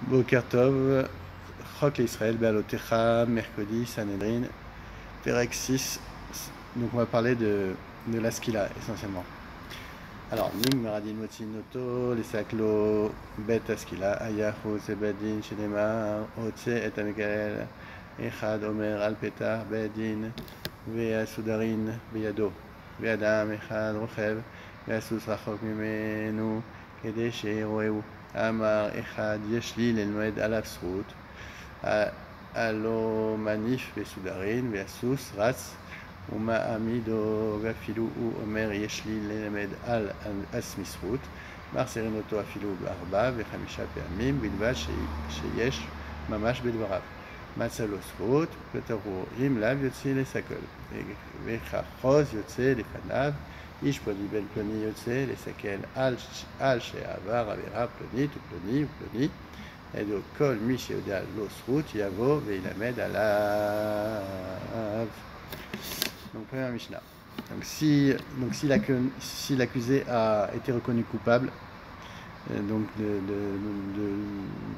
Boker Tov, Chok l'Israël, Bealotecha, mercredi, Sanhedrin, Perek 6. Donc on va parler de la skila essentiellement. Alors, Ning Maradin Motinoto, les Saklo, Bet Askila, Ayahu, Sebadin, Shinema, Otse et Amekael, Echad, Omer, Alpetar, Bedin, Vea Sudarin, Beado, Veadam, Echad, Rochev, Veasus Rachok Mimenu, Kedeshe, Roeu, Amar, Echad, Yeshli, Lelmoed, Alafsrut, Alo Manif, Vesudarin, Veasus, Ratz, ומה עמידו ואפילו הוא אומר יש לי ללמד על הסמיסרות, מחזירים אותו אפילו בארבע וחמישה פעמים בלבד שיש ממש בדבריו. מצא לו זכות, פטרו אם לאו יוצא לסכל, וכחוז יוצא לפניו, איש פלוני בן פלוני יוצא לסכל על שעבר עבירה פלונית ופלוני ופלוני, עדו כל מי שיודע לו זכות יבוא וילמד עליו. Donc, première Mishnah. Donc, si l'accusé a été reconnu coupable donc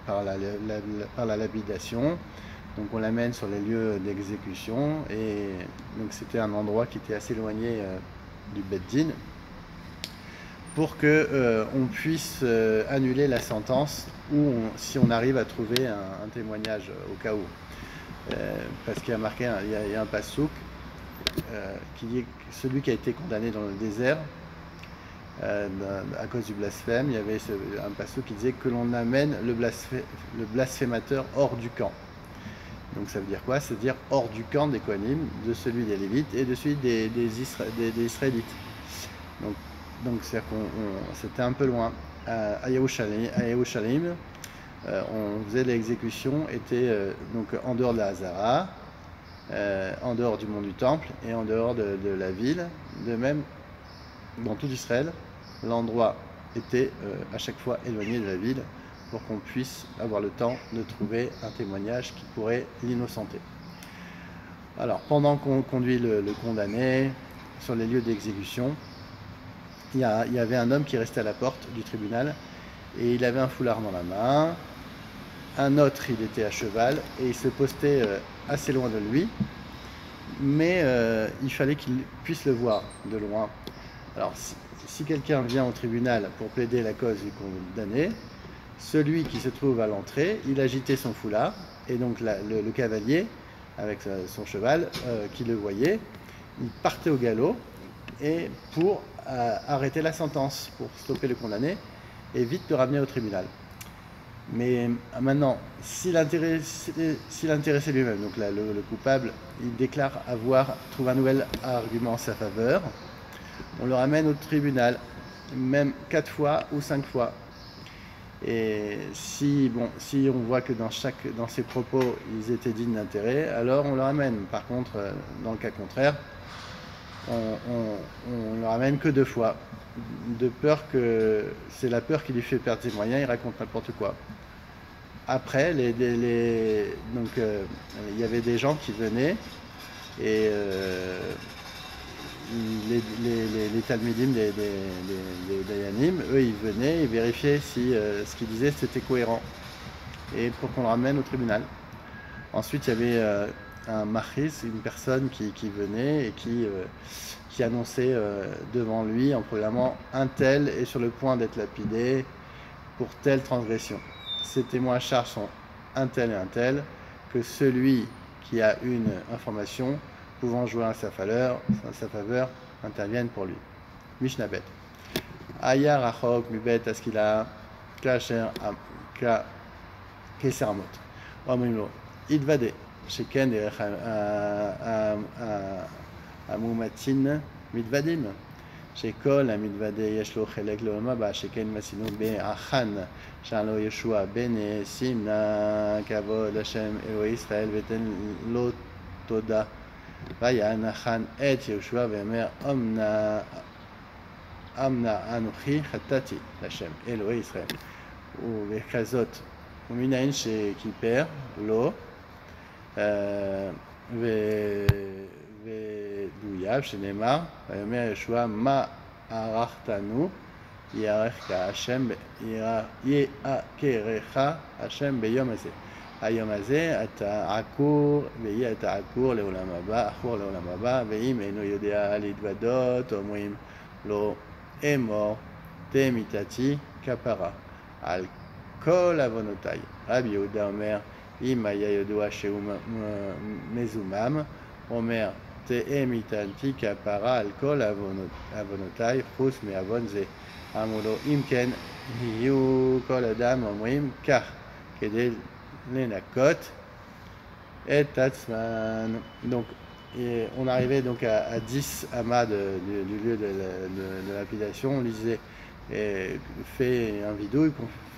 par la lapidation, donc on l'amène sur les lieux d'exécution, et donc c'était un endroit qui était assez éloigné du Beddin, pour que on puisse annuler la sentence, ou si on arrive à trouver un témoignage au cas où. Parce qu'il y a marqué, il y a un passouk qui dit que celui qui a été condamné dans le désert à cause du blasphème, il y avait un passage qui disait que l'on amène le blasphémateur hors du camp. Donc ça veut dire quoi? C'est-à-dire hors du camp des Kohanim, de celui des Lévites et de celui des Israélites. Donc c'est-à-dire c'était un peu loin. À Yerushalayim, on faisait l'exécution, était donc en dehors de la Hazara, en dehors du mont du Temple et en dehors de la ville. De même, dans tout Israël, l'endroit était à chaque fois éloigné de la ville pour qu'on puisse avoir le temps de trouver un témoignage qui pourrait l'innocenter. Alors, pendant qu'on conduit le condamné sur les lieux d'exécution, il y avait un homme qui restait à la porte du tribunal et il avait un foulard dans la main. Un autre, il était à cheval et il se postait assez loin de lui, mais il fallait qu'il puisse le voir de loin. Alors, si quelqu'un vient au tribunal pour plaider la cause du condamné, celui qui se trouve à l'entrée, il agitait son foulard, et donc le cavalier, avec son cheval, qui le voyait, il partait au galop et pour arrêter la sentence, pour stopper le condamné et vite le ramener au tribunal. Mais maintenant, si l'intéressé lui-même, donc là, le coupable, il déclare avoir trouvé un nouvel argument en sa faveur, on le ramène au tribunal, même 4 fois ou 5 fois. Et si on voit que dans ses propos, ils étaient dignes d'intérêt, alors on le ramène. Par contre, dans le cas contraire, on le ramène que 2 fois. De peur que c'est la peur qui lui fait perdre ses moyens, il raconte n'importe quoi. Après, donc il y avait des gens qui venaient et les Talmidim, les Dayanim, eux, ils venaient et vérifiaient si ce qu'ils disaient c'était cohérent, et pour qu'on le ramène au tribunal. Ensuite, il y avait un machiz, une personne qui venait et qui annonçait devant lui en proclamant un tel est sur le point d'être lapidé pour telle transgression. Ces témoins à charge sont un tel et un tel, que celui qui a une information pouvant jouer à sa faveur intervienne pour lui. Mishnah Bet. Aya rachok mibet askila kasher keser amot. Omrim lo idvade sheken derech amumatin midvadim. שכל המתוודה יש לו חלק לעולם הבא, שכן מצינו באחן שאלו ישוע בן סימנה כבוד השם אלוהי ישראל ותן לו תודה. וינחן את יהושע ואומר אמנה אנוכי חטאתי לשם אלוהי ישראל. וכזאת ומנין שכיפר לו ודויו שנאמר ויאמר ישוע מה ערכתנו Yearecha Hashem beyom hazeh. היום הזה אתה עקור, ויהיה אתה עקור לעולם הבא, עכור לעולם הבא, ואם אינו יודע להתוודות, אומרים לו אמור, תהא מיתתי כפרה על כל עוונותיי. רבי יהודה אומר, אם היה ידוע שהוא מזומם, אומר, תהא מיתתי כפרה על כל עוונותיי, חוץ מעוון זה. אמרו לו, אם כן, יהיו כל אדם אומרים כך, כדי Lenakot et Tatsman. Donc, on arrivait donc à 10 amas du lieu de la lapidation. On lui disait fais un vidouille,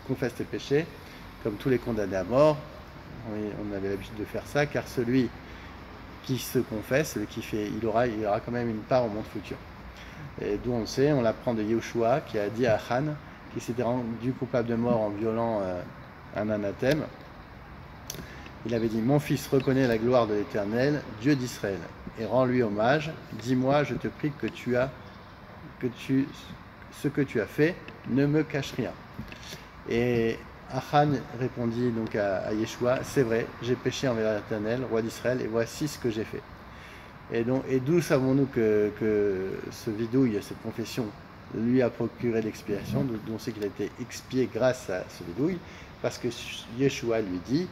confesse tes péchés, comme tous les condamnés à mort. On avait l'habitude de faire ça, car celui qui se confesse, celui qui fait, il aura quand même une part au monde futur. Et d'où on sait, on l'apprend de Yehoshua qui a dit à Han, qui s'était rendu coupable de mort en violant un anathème. Il avait dit, mon fils reconnaît la gloire de l'Éternel, Dieu d'Israël, et rends-lui hommage. Dis-moi, je te prie ce que tu as fait, ne me cache rien. Et Achan répondit donc à Yeshua, c'est vrai, j'ai péché envers l'Éternel, roi d'Israël, et voici ce que j'ai fait. Et d'où savons-nous que ce vidouille, cette confession, lui a procuré l'expiation, d'où on sait qu'il a été expié grâce à ce vidouille, parce que Yeshua lui dit,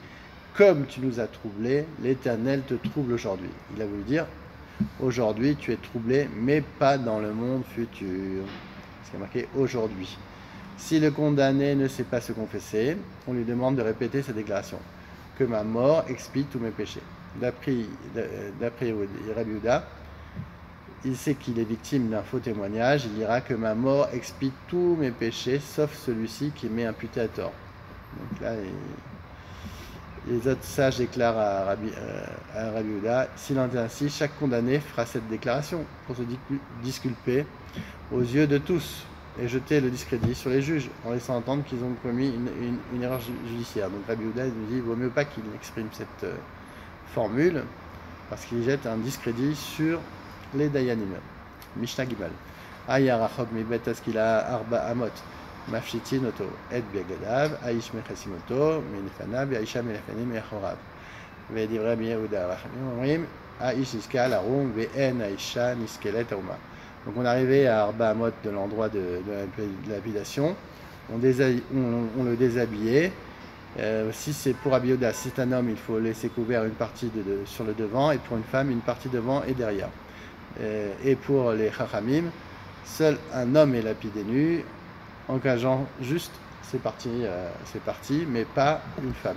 comme tu nous as troublés, l'Éternel te trouble aujourd'hui. Il a voulu dire, aujourd'hui tu es troublé, mais pas dans le monde futur. C'est marqué aujourd'hui. Si le condamné ne sait pas se confesser, on lui demande de répéter sa déclaration, que ma mort expie tous mes péchés. D'après Rabbi Yehuda, il sait qu'il est victime d'un faux témoignage, il dira que ma mort expie tous mes péchés, sauf celui-ci qui m'est imputé à tort. Donc là, les autres sages déclarent à Rabbi Yehuda, s'il en est ainsi, chaque condamné fera cette déclaration pour se disculper aux yeux de tous et jeter le discrédit sur les juges en laissant entendre qu'ils ont commis une erreur judiciaire. Donc Rabbi Yehuda nous dit, il vaut mieux pas qu'il exprime cette formule parce qu'il jette un discrédit sur les Dayanim. Mishnah Gimel. Aya rachok mi bet askila arba amot. מפשיטין אותו את בגדיו, האיש מכסים אותו מלפניו והאישה מלפנים מאחוריו. ודברי רבי יהודה הרחמים אומרים, האיש נזכה לערום ואין האישה נסכלת האומה. Donc on arrivait à Arba Amot de l'endroit de la lapidation, on le déshabillait. Si c'est pour Rabbi Yehuda, si c'est un homme, il faut laisser couvert une partie sur le devant, et pour une femme, une partie devant et derrière. Et pour les Chachamim, seul un homme est lapidé nu, engageant juste c'est parti, mais pas une femme.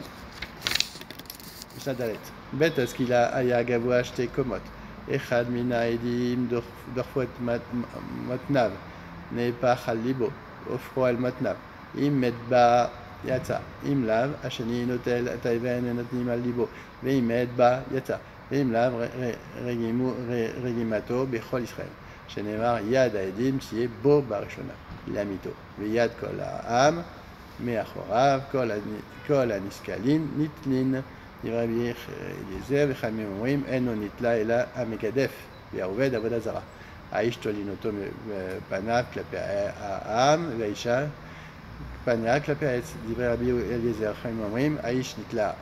Sadalet. Bet est-ce qu'il a aya gavoua acheté komot. Echad mina edim dorfot matnav. N'est pas chalibo. Offro el matnav. Im medba yata. Im lav. Ashani notel atayven enotnim al libo. Ve im medba yata. Ve im lav regimato bechol Israël. Shenemar yad aedim qui est bo barishona. Lamito. Veyad kol ha'am, me'achorav, kol ha'niskalin, nitlin, Rabbi Eliezer, v'chamim omrim, eno nitla ela ha'megadef, v'yaroved avodah zara. Ha'ish tolinoto panav klape ha'am, v'haisha panav klape ha'etz. Divrei Rabbi Eliezer, v'chamim omrim, ha'ish nitla,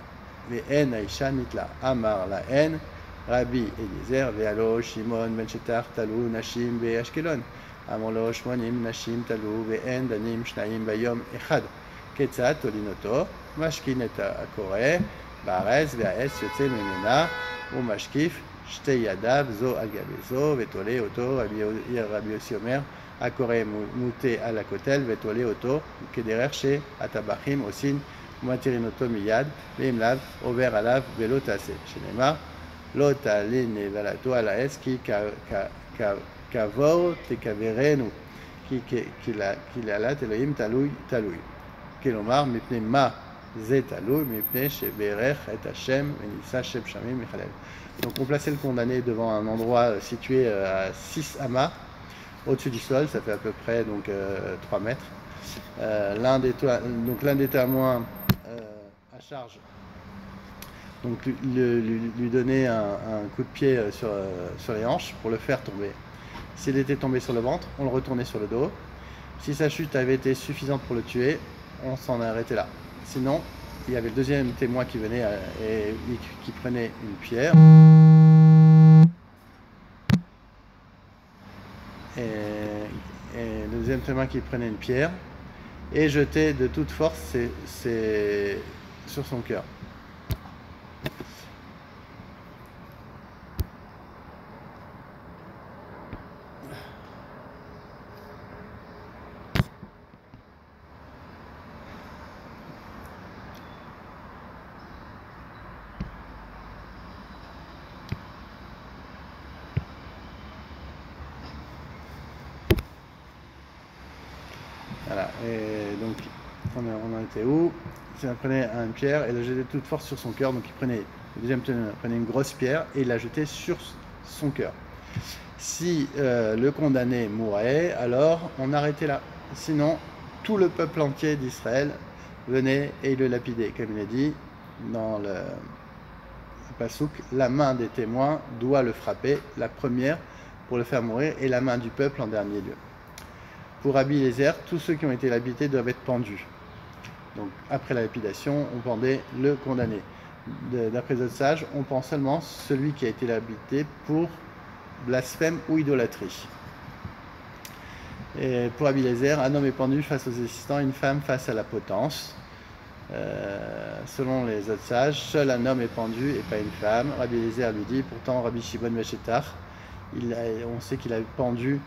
ve'en haisha nitla. Amar la'en, Rabbi Eliezer, ve'alo Shimon ben Shetar talu nashim be'ashkelon. אמר לו 80 נשים תלו ואין דנים שניים ביום אחד. כיצד תולין אותו? משכין את הקורא בארץ והעץ יוצא ממנה ומשקיף שתי ידיו זו על גבי זו ותולה אותו. רבי יוסי אומר הקורא מוטה על הכותל ותולה אותו כדרך שהטבחים עושים ומתירין אותו מיד ואם לאו עובר עליו ולא תעשה. שנאמר לא תעלין נבלתו על העץ כי כעבור תקברנו, כי לעלת אלוהים תלוי. כלומר, מפני מה זה תלוי? מפני שברך את השם ונישא שם שמיים לחלל. Donc on plaçait le condamné devant un endroit situé à 6 amas au-dessus du sol, ça fait à peu près donc 3 mètres. L'un des témoins à charge donc lui donnait un coup de pied sur les hanches pour le faire tomber. S'il était tombé sur le ventre, on le retournait sur le dos. Si sa chute avait été suffisante pour le tuer, on s'en arrêtait là. Sinon, il y avait le deuxième témoin qui venait et qui prenait une pierre. Et le deuxième témoin qui prenait une pierre et jetait de toute force sur son cœur. Voilà, et donc on en était où? Il prenait une pierre et la jetait de toute force sur son cœur. Donc le deuxième prenait une grosse pierre et la jetait sur son cœur. Si le condamné mourait, alors on arrêtait là. Sinon, tout le peuple entier d'Israël venait et le lapidait. Comme il est dit dans le Passouk, la main des témoins doit le frapper, la première pour le faire mourir, et la main du peuple en dernier lieu. Pour Rabbi Eliezer, tous ceux qui ont été lapidés doivent être pendus. Donc après la lapidation, on pendait le condamné. D'après les autres sages, on pend seulement celui qui a été lapidé pour blasphème ou idolâtrie. Et pour Rabbi Eliezer, un homme est pendu face aux assistants, une femme face à la potence. Selon les autres sages, seul un homme est pendu et pas une femme. Rabbi Eliezer lui dit, pourtant Rabbi Shimon Mechetar, on sait qu'il a pendu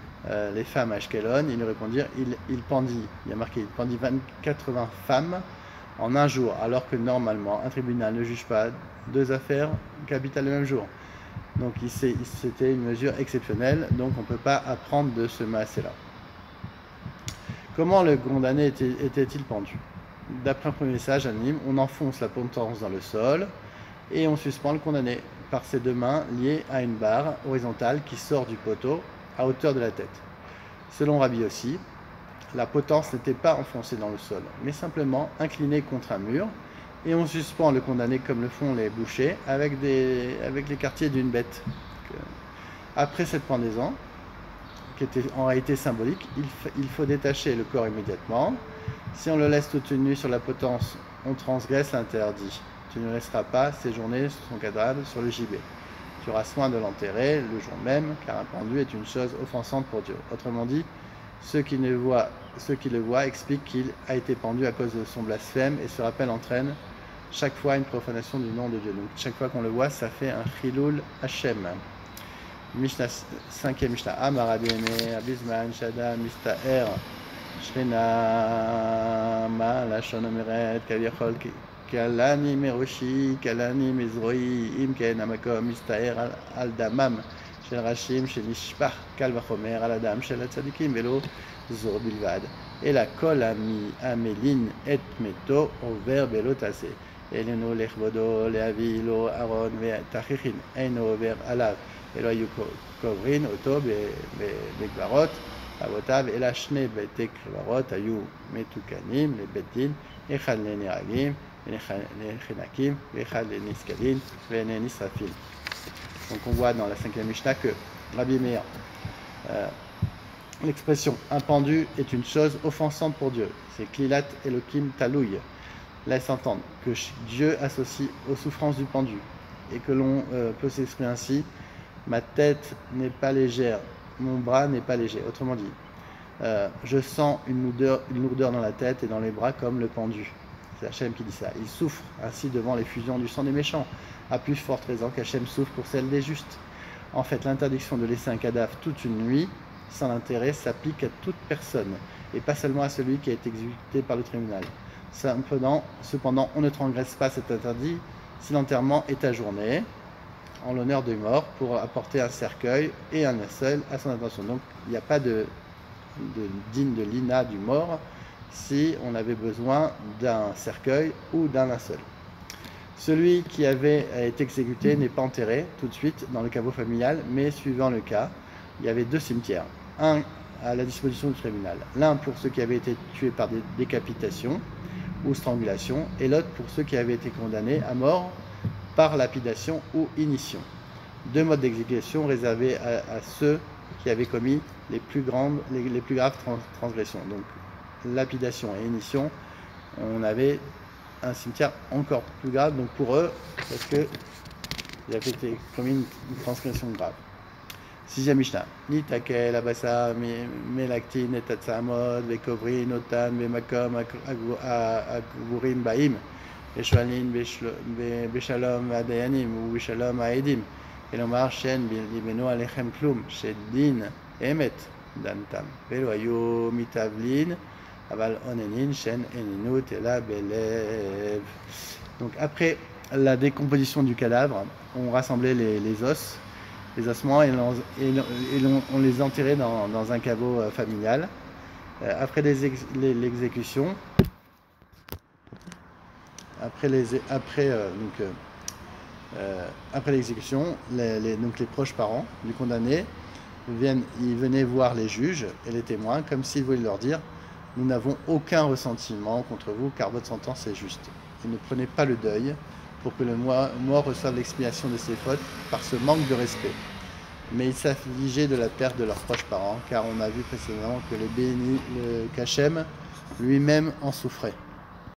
les femmes à Ashkelon. Il lui répondit, il pendit, il y a marqué, il pendit 80 femmes en un jour, alors que normalement un tribunal ne juge pas deux affaires capitales le même jour. Donc c'était une mesure exceptionnelle, donc on ne peut pas apprendre de ce maasé-là. Comment le condamné était-il pendu? D'après un premier sage anonyme, on enfonce la potence dans le sol et on suspend le condamné par ses deux mains liées à une barre horizontale qui sort du poteau à hauteur de la tête. Selon Rabbi aussi, la potence n'était pas enfoncée dans le sol, mais simplement inclinée contre un mur, et on suspend le condamné comme le font les bouchers avec les quartiers d'une bête. Après cette pendaison, qui était en réalité symbolique, il faut détacher le corps immédiatement. Si on le laisse toute une nuit sur la potence, on transgresse l'interdit. Tu ne laisseras pas séjourner son cadavre sur le gibet. Tu auras soin de l'enterrer le jour même, car un pendu est une chose offensante pour Dieu. Autrement dit, ceux qui le voient expliquent qu'il a été pendu à cause de son blasphème, et ce rappel entraîne chaque fois une profanation du nom de Dieu. Donc chaque fois qu'on le voit, ça fait un chilul Hashem. Mishnah 5e Mishnah Amarabéné, Abizman, Shada, Mistaer, Shrena, Malachon Omeret, Kaviachol, Kalani Meroshi, Kalani Mezroi, Imken, Amakom, Mistaer, Al-Damam, Shel Rashim, Shel Nishpach, Kalvachomer, Al-Adam, Shel Atzadikim, Velo, Zor Bilvad. Et la Kol Amelin et Meto, Over Belotase. Eleno Lechvodo, Leavilo, Aaron, Tachichin, Eino Over Alav. אלו היו קוברין אותו בגברות אבותיו, אלא שני בתי קברות היו מתוקנים לבית דין, אחד לנהרגים ולחנקים ואחד לנזקלים ולנשרפים. Donc on voit dans la 5e Mishnah que Rabbi Meir, l'expression un pendu est une chose offensante pour Dieu. C'est Klilat Elokim Talouy, laisse entendre que Dieu associe aux souffrances du pendu et que l'on peut s'exprimer ainsi. Ma tête n'est pas légère, mon bras n'est pas léger. Autrement dit, je sens une lourdeur dans la tête et dans les bras comme le pendu. C'est Hachem qui dit ça. Il souffre ainsi devant l'effusion du sang des méchants, à plus forte raison qu'Hachem souffre pour celle des justes. En fait, l'interdiction de laisser un cadavre toute une nuit, sans intérêt, s'applique à toute personne, et pas seulement à celui qui a été exécuté par le tribunal. Cependant, on ne transgresse pas cet interdit si l'enterrement est ajourné, en l'honneur du mort, pour apporter un cercueil et un linceul à son intention. Donc il n'y a pas de digne de l'ina du mort si on avait besoin d'un cercueil ou d'un linceul. Celui qui avait été exécuté n'est pas enterré tout de suite dans le caveau familial, mais suivant le cas, il y avait deux cimetières. Un à la disposition du tribunal, l'un pour ceux qui avaient été tués par des décapitations ou strangulation, et l'autre pour ceux qui avaient été condamnés à mort par lapidation ou ignition. Deux modes d'exécution réservés à ceux qui avaient commis les plus graves transgressions. Donc lapidation et émission, on avait un cimetière encore plus grave, donc pour eux, parce que ils avaient commis une transgression grave. Sixième Mishnah. Nitakel, Abasa, Melaktin, Etatsamod, Vekovrin, Otan, Vemakom, Agurim, Baim, Beshalin, Beshalom, Adayanim, ou Beshalom, Aedim. Et l'omar, Shen, Bimeno, Alechem, Klum, Sheddin, Emet, Dantam. Veloyo, Mitavlin, Aval, Onenin, Shen, Eninut, et la Belev. Donc après la décomposition du cadavre, on rassemblait les os, les ossements, et on les enterrait dans un caveau familial. Après l'exécution, après l'exécution, donc les proches parents du condamné venaient voir les juges et les témoins comme s'ils voulaient leur dire: nous n'avons aucun ressentiment contre vous car votre sentence est juste. Ils ne prenaient pas le deuil pour que le mort reçoive l'expiation de ses fautes par ce manque de respect. Mais ils s'affligeaient de la perte de leurs proches parents, car on a vu précédemment que le Kachem lui-même en souffrait.